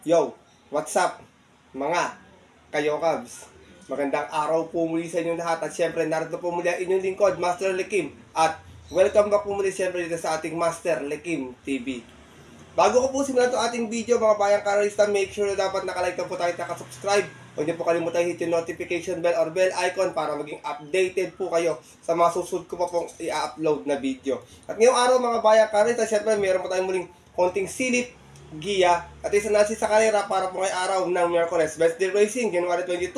Yo, what's up mga Kayokabs? Magandang araw po muli sa inyong lahat at syempre narito po muli ang inyong lingkod, Master Lekim. At welcome back po muli syempre dito sa ating Master Lekim TV. Bago ko po simulan itong ating video mga bayang karalista, make sure na dapat nakalike na po tayo at nakasubscribe. Huwag niyo po kalimutan hit yung notification bell or bell icon para maging updated po kayo sa mga susunod ko pa pong i-upload na video. At ngayong araw mga bayang karalista, syempre meron po tayong muling konting silip, giya, at isa na sa karera para po ngayong araw ng Miyerkules. Best Day Racing, January 22,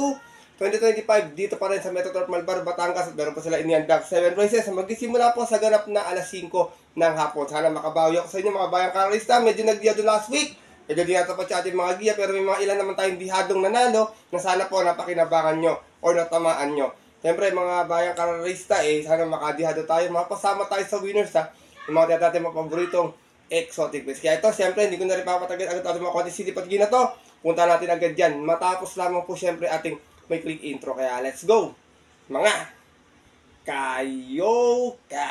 2025, dito pa rin sa Metroturf Malbar, Batangas, at meron po sila iniandak 7 races. Magsisimula po sa ganap na alas 5 ng hapon. Sana makabawi ako sa inyo mga bayang karalista. Medyo nagdiyado last week, medyo dinatapat sa ating mga giya, pero may mga ilan naman tayong bihadong nanalo na sana po napakinabangan nyo or natamaan nyo. Siyempre mga bayang karalista, sana makadihado tayo, makapasama tayo sa winners yung mga dati mga paboritong exotic bets. Kaya ito, siyempre, hindi ko na rin papatagal agad ating mga konti silip at gina to. Punta natin agad dyan. Matapos lamang po siyempre ating may quick intro. Kaya let's go! Mga Kayokabs!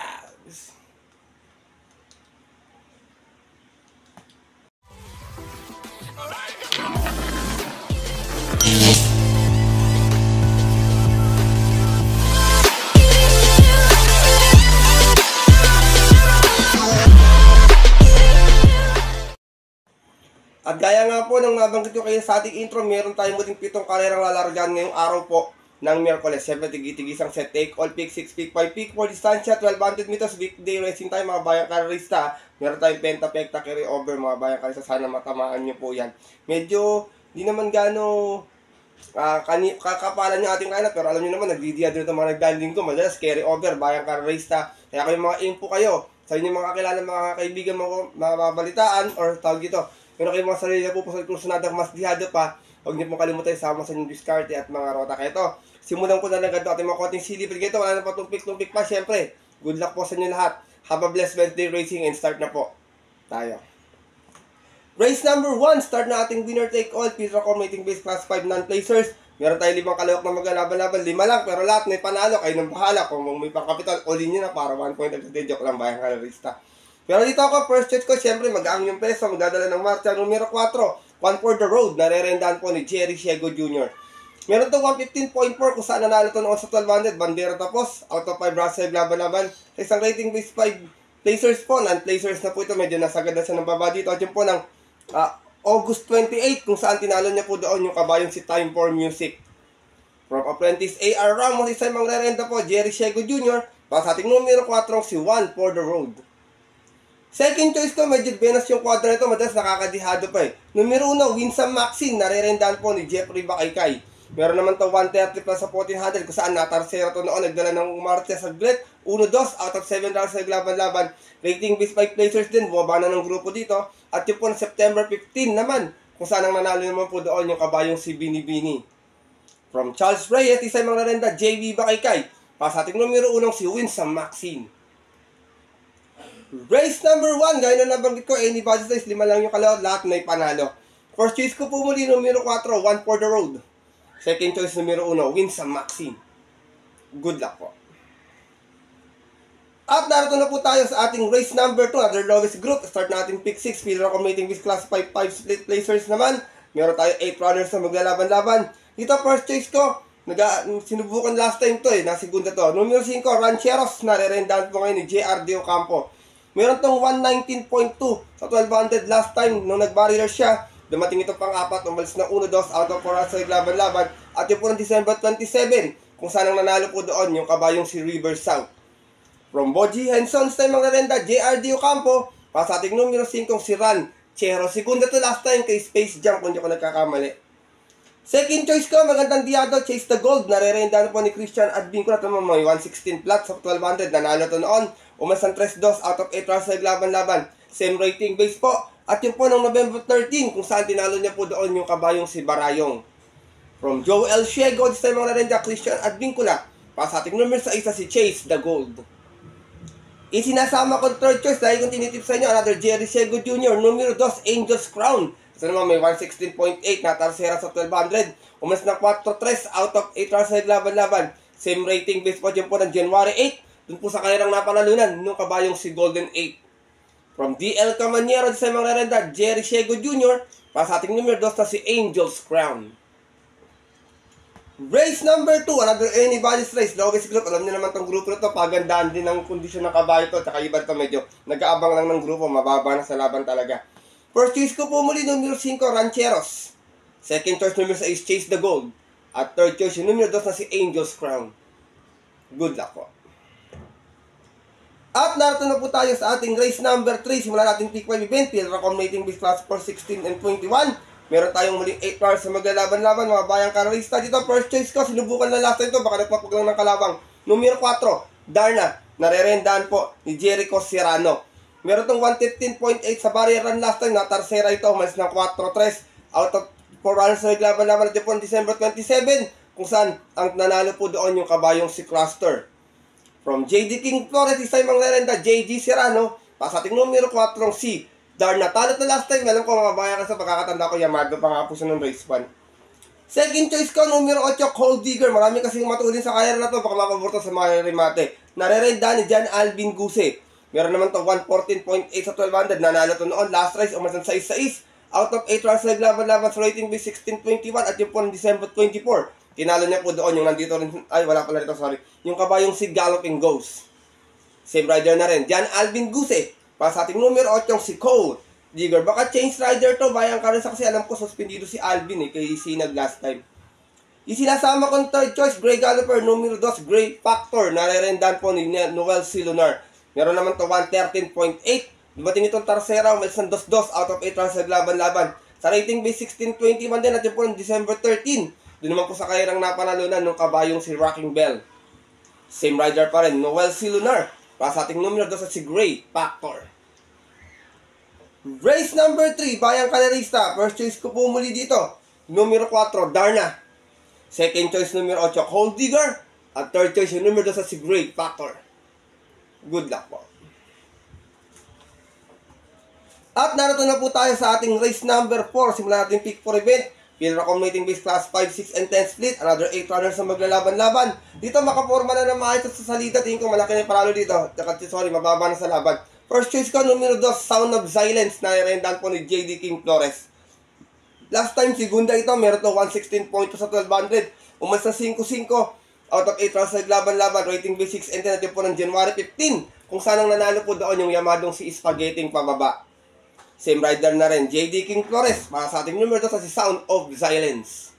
At gaya nga po ng nabanggit ko kayo sa ating intro, meron tayong muling 7 karerang lalargaan ngayong araw po ng Miyerkules. Siyempre, tigitigisang set, take all, pick 6, pick 5, pick 4, distansya, 1200 meters, weekday racing time, mga bayang karerista. Meron tayong penta, pekta, carry over, mga bayang karerista. Sana matamaan nyo po yan. Medyo, di naman gano kakapalan yung ating lineup, pero alam nyo naman, nagdidiya dito mga nagdaling ko, madalas carry over, bayang karerista. Kaya kayo mga aim po kayo, sa inyong mga kakilala, mga kaibigan, mga mabalitaan, or tawag dito, pero kayo mga sarili na po sa kursunadang mas dihado pa, huwag niyo pong kalimutan isama sa inyong diskarte at mga rota. Kaya ito, simulan ko na lang ganito ating mga konting silip. Kaya ito, wala na pa tumpik-tumpik pa. Siyempre, good luck po sa inyo lahat. Have a blessed Wednesday racing and start na po tayo. Race number 1, start na ating winner take all. Peter Mating Base Class 5 non-placers. Meron tayo 5 kalawak na maglalaban-laban. 5 lang, pero lahat may panalo. Kayo nang bahala. Kung may pang-capital, all in nyo na para 1 point agad. Joke lang, bayang kalarista. Pero dito ako, first choice ko, siyempre, mag-aang yung peso, magdadala ng marcha, numero 4, One for the Road, narerendahan po ni Jerry Siego Jr. Meron itong 115.4 kung saan nanalo ito noon sa 1200, bandera tapos, out of 5 Russell, laban-laban. Sa isang rating base 5 placers po, non-placers na po ito, medyo nasagad na siya ng baba dito. At yun po ng August 28, kung saan tinalo niya po doon yung kabayong si Time for Music. From Apprentice A.R. Ramos, isa yung magrerenda po, Jerry Siego Jr. Para sa ating numero 4, si One for the Road. Second choice ko, medyo Venus yung quadra nito, madalas nakakadihado pa Numero 1, Winsome Maxine, narerendahan po ni Jeffrey Bakaykay. Meron naman to 130 plus sa 1400 kung saan natarsera to noon, nagdala ng umarte sa glit. 1-2 out of 7 rounds sa naglaban-laban. Rating base 5 placers din, bumaba na ng grupo dito. At yun po na September 15 naman, kung saan ang nanalo naman po doon yung kabayong si Bini. From Charles Reyes, isa yung magrerenda, JV Bakaykay. Para sa ating numero 1, si Winsome Maxine. Race number 1, gaya na nabanggit ko, any budget size, 5 lang yung kalawat, lahat may panalo. First choice ko po muli, numero 4, One for the Road. Second choice, numero 1, Winsome Maxine. Good luck po. At narito na po tayo sa ating race number 2, another lowest group. Start natin pick 6, Peter Mating with class 5 split placers naman. Meron tayo 8 runners na maglalaban-laban. Dito, first choice ko, sinubukan last time to na segunda to. Numero 5, Rancheros, narerendahan po ngayon ni JR De Ocampo. Meron tong 119.2 sa 1200 last time nung nag-barrier siya. Dumating ito pang-4, umalis ng 1-2 out of 4 sa laban-laban. At yun po ng December 27, kung saan ang nanalo po doon yung kabayong si River South. From Boji Henson, sa mga renda, JR De Ocampo, para sa ating numero 5, si Ran Chero. Segunda to last time kay Space Jump, kung di ko nagkakamali. Second choice ko, magandang diado, Chase the Gold. Narerenda na po ni Christian Advincula. Ito mo, may 116 flat sa 1200. Nanalo to noon. Umas ang 3-2 out of 8 rounds sa laban-laban. Same rating base po. At yun po ng November 13, kung saan tinalo niya po doon yung kabayong si Barayong. From Joel Siego, this time mga narenda, Christian Advincula. Para sa ating numero sa isa, si Chase the Gold. Isinasama ko third choice dahil kung tinitip sa inyo, another Jerry Siego Jr. Numero 2, Angel's Crown. Ito naman may 116.8 na tarsera sa 1200. Umas ng 4-3 out of 8 rounds sa laban-laban. Same rating base po dyan po ng January 8. Dun po sa kanilang napanalunan nung kabayong si Golden 8. From DL Camanero sa mga rerenda, Jerry Shego Jr. Para sa ating numero 2 na si Angel's Crown. Race number 2, another anybody's race. Lowest group, alam niyo naman tong grupo na to, pagandaan din ng kondisyon ng kabayo to, tsaka iba to medyo nag-aabang lang ng grupo, mababa na sa laban talaga. First choice ko po muli, numero 5, Rancheros. Second choice, numero 6, Chase the Gold. At third choice, yung numero 2 na si Angel's Crown. Good luck po. At narito na po tayo sa ating race number 3. Simulan natin pick 5 event. Field accommodating base class for 16 and 21. Meron tayong muling 8 cars sa maglalaban-laban, mga bayang karalista. Dito, first choice ko, sinubukan na last time ito, baka nagpapag lang ng kalabang. Numero 4, Darna, narerendaan po ni Jericho Serrano. Meron tong 115.8 sa barrier run last time, natarsera ito, umalis ng 4-3, out of 4 runs sa maglalaban-laban natin po December 27, kung saan ang nanalo po doon yung kabayong si Cluster. From JD King Flores, isa yung mga rerenda, JG Serrano, pa sa ating numero 4 si Darna. Talot na last time, alam ko mga bayan kasi pagkakatanda ko, Yamado pa nga po siya ng race 1. Second choice ko, numero 8, Cold Digger. Marami kasing matulin sa kaya na to, baka mapaborto sa mga remate. Narerenda ni John Alvin Guse. Meron naman to 114.8 sa 1200. Nanalo to noon, last race, umasan sa 6-6. Out of 8 runs naglaban-laban sa rating base 16.21 at yung po ng December 24. Tinalo niya po doon yung nandito rin, ay wala pala dito, sorry. Yung kabayong si Galloping Ghost. Same rider na rin, John Alvin Guse. Para sa ating numero 8 si Cold Digger. Baka change rider to, bayang karisa kasi alam ko suspendido si Alvin kay Sinag last time. Isinasama kong third choice, Grey Galloper, numero 2, Grey Factor. Narerendan po ni Noel C. Lunar. Meron naman to 113.8. Dumating itong Tarsera, umalis ng 2-2 out of 8 runs naglaban-laban. Sa rating base 16.21 din at yung po ng December 13. Doon naman po sa kairang napanalunan ng kabayong si Rocking Bell. Same rider pa rin, Noel C. Lunar. Para sa ating numero 2 si Grey Factor. Race number 3, bayang kalerista. First choice ko po muli dito, numero 4, Darna. Second choice, numero 8, Cold Digger. At third choice, yung numero 2 si Grey Factor. Good luck po. At narito na po tayo sa ating race number 4. Simulan natin pick 4 event. Field accommodating base class 5, 6, and 10 split. Another 8 runners na maglalaban-laban. Dito makaporma na ng maayos sa salita. Tingin ko malaki na yung paralo dito. Sorry, mababa na sa laban. First choice ko, numero 2, Sound of Silence. Narendan po ni JD King Flores. Last time, segunda ito. Meron to 116.2 sa 1200. Umas na 5-5. Out of 8 runs naglaban-laban. Rating base 6 and 10 natin po ng January 15. Kung saan ang nanalo po doon yung Yamadong si Spaghetting pababa. Same rider na rin, JD King Flores. Para sa ating numero 2 sa si Sound of Silence.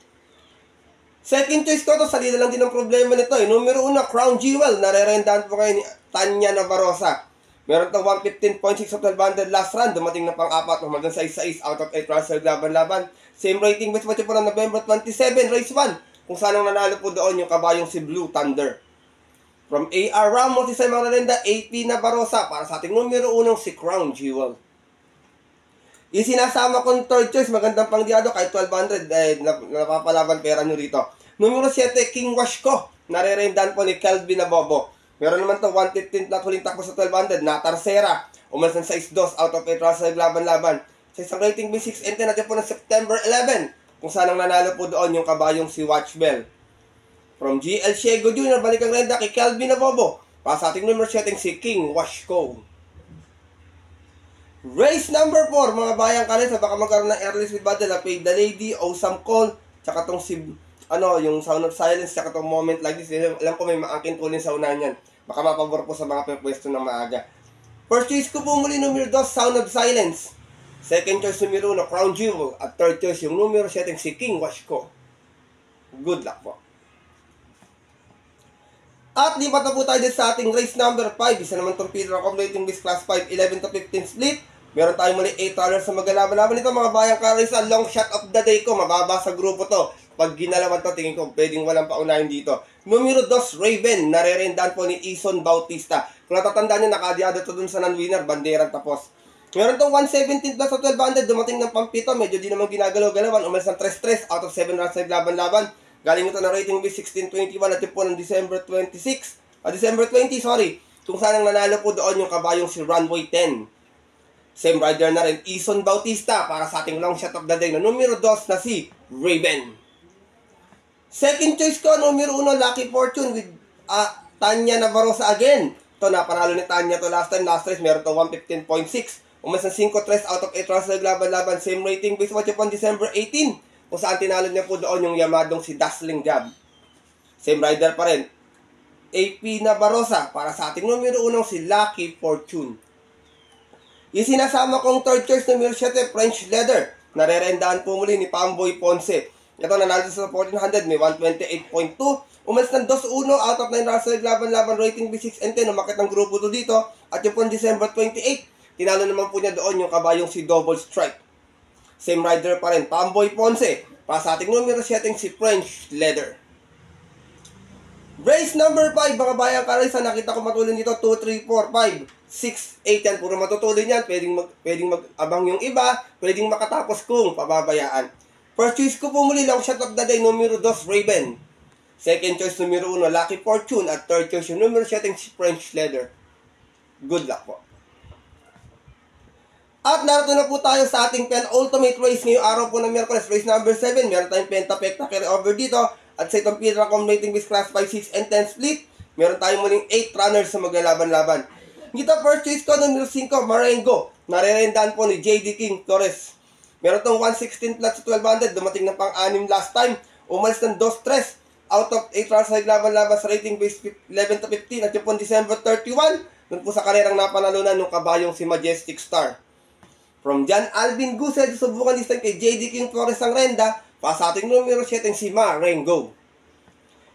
Second choice ko to, salida lang din ang problema nito. Numero 1, Crown Jewel. Narerendahan po kayo ni Tanya Navarrosa. Meron to 115.6 sa 1200 last run. Dumating na pang-4, umagang sa 6-6 out of 8 runs naglaban-laban. Same rating base po ng November 27, race 1. Kung saan ang nanalo po doon yung kabayong si Blue Thunder. From AR Ramos, isa yung mga rerenda, AP Navarrosa. Para sa ating numero 1 si Crown Jewel. Isinasama kong third choice, magandang pangdiado, kahit 1200, napapalaban pera nyo rito. Numero 7, King Washko, narerendan po ni Kelvin Nabobo. Meron naman to 115 flat huling takbo sa 1200, Natarsera, umalis ng 6-2 out of 8 runs sa laban-laban. Sa isang rating B6 and 10 natin po ng September 11, kung saan ang nanalo po doon yung kabayong si Watchbell. From GL Shego Jr., balik ang renda kay Kelvin Nabobo. Para sa ating numero 7, si King Washko. Race number 4, mga bayang kalesa, baka magkaroon ng early speed battle na Pay the Lady, Awesome Call, tsaka tong si, yung Sound of Silence, tsaka tong Moment Like This. Alam ko may maangkin tulin sa unahan yan. Baka mapabor po sa mga pwesto ng maaga. First choice ko po muli, numero 2, Sound of Silence. Second choice, numero 1, Crown Jewel. At third choice, yung numero 7, si King Washko. Good luck po. At lipat na po tayo din sa ating race number 5. Isa naman itong Peter accommodating base class 5, 11 to 15 split. Meron tayong muli 8 runners sa maglalaban-laban nito, mga bayang ka-race. Long shot of the day ko, mababa sa grupo to. Pag ginalawan to, tingin ko pwedeng walang paunahin dito. Numero 2, Raven, narerendan po ni Ison Bautista. Kung natatandaan nyo, nakadiado to dun sa non-winner, banderang tapos. Meron tong 117 plus sa 1200, dumating ng pampito, medyo di naman ginagalaw-galawan. Umalis ng 3-3 out of 7 runs sa laban-laban. Galing ito na rating B 1621 at po ng December 26. December 20, sorry. Kung saan ang nanalo po doon yung kabayong si Runway 10. Same rider na rin, Ison Bautista, para sa ating long shot of the day na numero 2 na si Raven. Second choice ko, numero 1, Lucky Fortune with Tanya Navarrosa again. Ito, napanalo ni Tanya to last time. Last race, meron to 115.6. Umalis ng 5-3 out of 8 rounds na naglaban-laban. Same rating based watch upon December 18. Kung saan tinalo niya po doon yung Yamadong si Dazzling Jab. Same rider pa rin. AP Navarroza para sa ating numero 1 si Lucky Fortune. Yung sinasama kong third choice numero 7, French Leather. Narerendaan po muli ni Pamboy Ponce. Ito nanalo sa 1400, may 128.2. Umalis ng 2-1 out of 9 rounds na naglaban-laban, rating B6 and 10. Umakit ng grupo 2 dito. At yung po December 28, tinalo naman po niya doon yung kabayong si Double Strike. Same rider pa rin, Pamboy Ponce. Para sa ating numero 7 si French Leather. Race number 5, mga bayang karaysa, nakita ko matulin dito, 2, 3, 4, 5, 6, 8 yan, puro matutulin yan, pwedeng mag-abang yung iba, pwedeng makatapos kung pababayaan. First choice ko po muli, long shot of the day, numero 2, Raven. Second choice, numero 1, Lucky Fortune, at third choice, yung numero 7, French Leather. Good luck po. At narito na po tayo sa ating penultimate race ngayong araw po ng Miyerkules, race number 7, meron tayong pentapekta carry over dito. At sa itong pinaka-combinating with class 5, 6, and 10 split, meron tayong muling 8 runners na maglalaban-laban. Dito, first choice ko, numero 5, Marengo. Narerendaan po ni JD King Torres. Meron tong 116 flat sa 1200, dumating na pang-6 last time. Umalis ng 2-3 out of 8 runners na naglalaban-laban sa rating base 11-15. At yung po December 31, dun po sa karerang napanalunan ng kabayong si Majestic Star. From John Alvin Gused, subukan this time kay JD King Torres ang renda. Pa sa ating numero 7 si Marengo.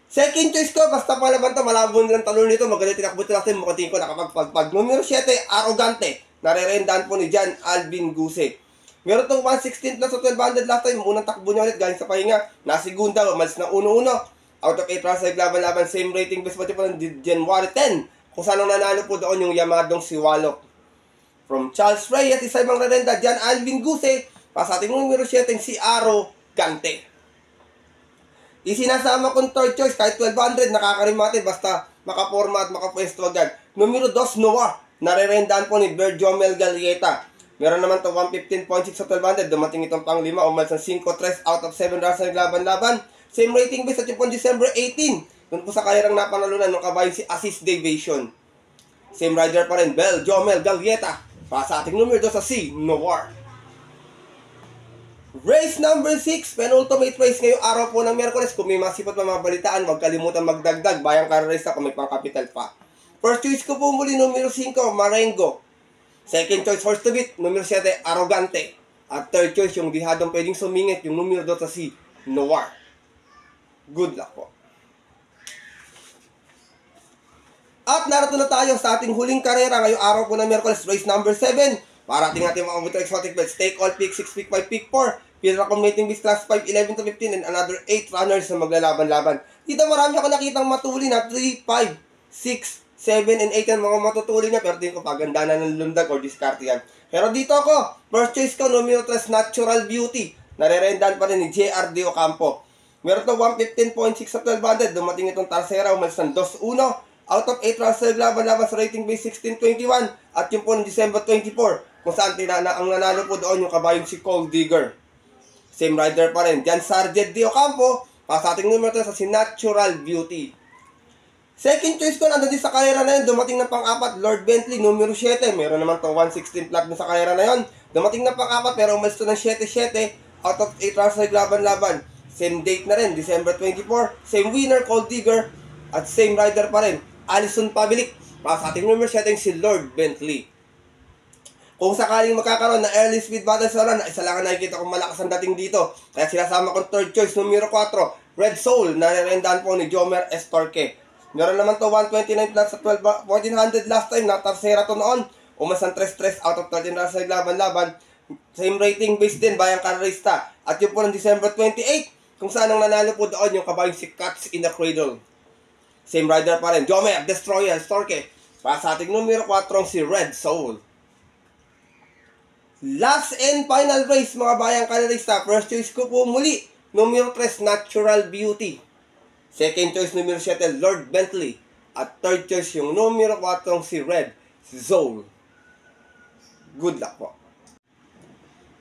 Second choice ko, basta palaban to, malabo nilang talon nito, magaling tinakbo natin, mukating ko nakapagpagpag. Numero 7, Arrogante, narerendaan po ni John Alvin Guse. Meron tong 116 plus sa 1200 last time, unang takbo niya ulit, galing sa pahinga, nasigunda, umalis na 1-1. Out of 8 rounds, naglaban-laban, same rating, best pati po ng January 10, kung saan ang nanalo po doon yung Yamadong si Walok. From Charles Reyes, isa ibang narenda, John Alvin Guse, pa sa ating numero 7 si Arrogante. Isinasama kong third choice, kahit 1200, nakakarimate, basta makaporma at makapwesto agad. Numero 2, Noah, narerendaan po ni Berjomel Galieta. Meron naman to 115.6 sa 1200, dumating itong pang 5, umalis ng 5-3 out of 7 rounds na naglaban-laban. Same rating base at yung po December 18, dun po sa karerang napanalunan ng kabayan si Assist Deviation. Same rider pa rin, Berjomel Galieta, para sa ating numero 2 sa C, Noah. Race number 6, penultimate race ngayong araw po ng Miyerkules. Kung may masipot na mga balitaan, huwag kalimutan magdagdag. Bayang kararista kung may pang-capital pa. First choice ko po muli, numero 5, Marengo. Second choice, horse to beat, numero 7, Arrogante. At third choice, yung dihadong pwedeng sumingit, yung numero 2 sa si Noir. Good luck po. At narito na tayo sa ating huling karera ngayong araw po ng Miyerkules, race number 7. Para ating mga motor exotic bets, take all, pick 6, pick 5, pick 4. Pinaka-combinating with class 5, 11-15, and another 8 runners na maglalaban-laban. Dito marami ako nakitang matuli na 3, 5, 6, 7, and 8 yan mga matutuli niya. Pero tingin ko paganda na ng lundag or discard yan. Pero dito ako, first choice ko, numero 3, Natural Beauty. Narerendaan pa rin ni JR De Ocampo. Meron to 115.6 sa 1200. Dumating itong Tarsera, umalis ng 2-1. Out of 8 rounds na naglaban-laban sa rating base 16-21. At yung po ng December 24, kung saan ang nanalo po doon yung kabayong si Cold Digger. Same rider pa rin, Jan Sargent De Ocampo, para sa ating numero 3 sa si Natural Beauty. Second choice ko, nandun din sa karera na yun, dumating na pang-4, Lord Bentley, numero 7. Meron naman to 116 flat na sa karera na yun. Dumating na pang-4, pero umalis to ng 7-7, out of 8 rounds na naglaban-laban. Same date na rin, December 24. Same winner, Cold Digger, at same rider pa rin, Alison Pavilic, para sa ating numero 7 si Lord Bentley. Kung sakaling magkakaroon na early speed battle sa run, isa lang ang nakikita kong malakas ang dating dito. Kaya sinasama kong third choice, numero 4, Red Soul, narerendaan po ni Jomer Estorque. Meron naman to 129 plus sa 1400 last time, na-tarsera to noon. Umasan 3-3 out of 13 rounds na naglaban-laban. Same rating base din, bayang kararista. At yung po ng December 28, kung saan ang nanalo po doon yung kabayong si Cats in the Cradle. Same rider pa rin, Jomer Destroyer Estorque. Para sa ating numero 4 si Red Soul. Last and final race mga bayang karerista. First choice ko po muli, numero 3, Natural Beauty. Second choice, numero 7, Lord Bentley. At third choice, yung numero 4 si Red Soul. Good luck po.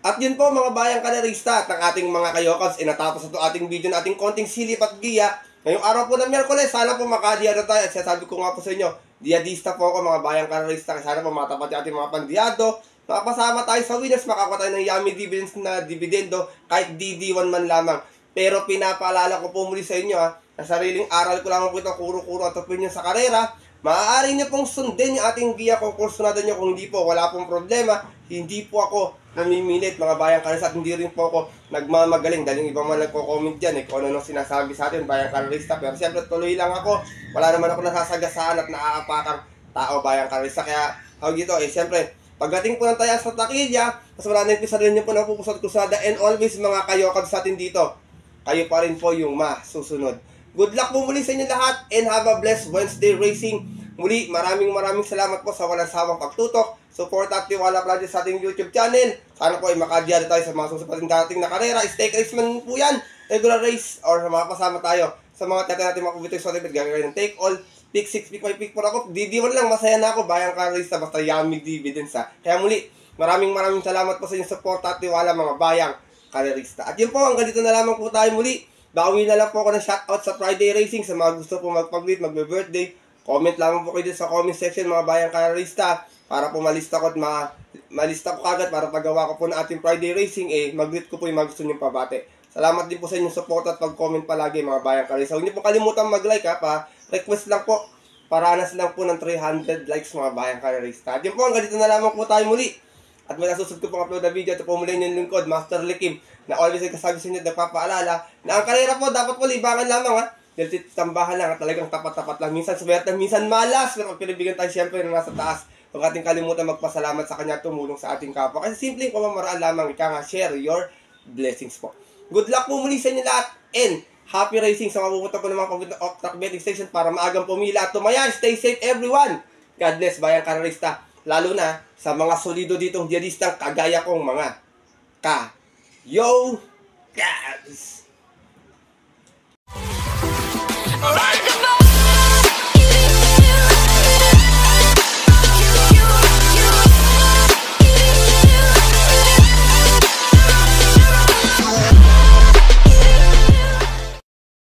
At yun po mga bayang karerista at ang ating mga kayokals, natapos ito ating video na ating konting silip at giya. Ngayong araw po ng Miyerkules, sana po makadiyado tayo. At sasabi ko nga po sa inyo, diyadista po ako mga bayang karerista. Sana po matapat yung ating mga pandiyado. makapasama tayo sa winners, makakuha tayo ng yummy dividends na dividendo kahit DD1 man lamang. Pero pinapaalala ko po muli sa inyo na sariling aral ko lang po ito, kuro-kuro at opinion sa karera. Maaari niyo pong sundin yung ating giya kung kursunado niyo, kung hindi po, wala pong problema. Hindi po ako namimilit mga bayang karista at hindi rin po ako nagmamagaling dahil yung iba man nagko-comment dyan kung ano sinasabi sa atin bayang karista. Pero siyempre tuloy lang ako, wala naman ako nasasagasaan at naaapakang tao bayang karista. Kaya dito siyempre pagdating po ng tayas sa takilya, mas wala na yung sarili niyo po na pupusot kusada, and always mga kayokab sa atin dito, kayo pa rin po yung masusunod. Good luck po muli sa inyo lahat and have a blessed Wednesday racing. Muli, maraming salamat po sa walang sawang pagtutok, support at tiwala palagi sa ating YouTube channel. Sana po ay makadiyari tayo sa mga susupating dating na karera. Stake race man po yan, regular race, or sa mga kasama tayo sa mga tete natin makubitoy sa otibit. Gagawin ng take all, pick 6, pick 5, pick 4 ako. DD1 lang, masaya na ako, bayang karista, basta yummy dividends ha. Kaya muli, maraming salamat po sa inyong support at tiwala mga bayang karerista. At yun po, hanggang dito na lamang po tayo muli. Bawi na lang po ako ng shoutout sa Friday Racing sa mga gusto po magpag-greet, magbe-birthday. Comment lamang po kayo dito sa comment section mga bayang karerista para po malista ko at malista ko kagad para paggawa ko po ng ating Friday Racing mag-greet ko po yung mga gusto niyong pabate. Salamat din po sa inyong support at pag-comment palagi mga bayang karerista. Huwag niyo po kalimutan mag-like pa. Request lang po. Paranas lang po ng 300 likes mga bayang karerista. At yun po, hanggang dito na lamang po tayo muli. At may nasusunod ko pong upload na video, ito po muli yung lingkod, Master Likim, na always ay kasabi sa inyo at nagpapaalala na ang karera po dapat po libangan lamang ha. Dahil tambahan lang at talagang tapat-tapat lang. Minsan swerte, minsan malas, pero pinibigyan tayo siyempre ng nasa taas. Huwag ating kalimutan magpasalamat sa kanya, tumulong sa ating kapwa. Kasi simpleng pamamaraan lamang, ika nga, share your blessings po. Good luck po muli sa inyo lahat and happy racing sa mapupunta po ng mga off-track betting station para maagang pumila at tumayan. Stay safe everyone. God bless bayang karerista. Lalo na sa mga solido ditong diyalistang kagaya kong mga ka-yo guys!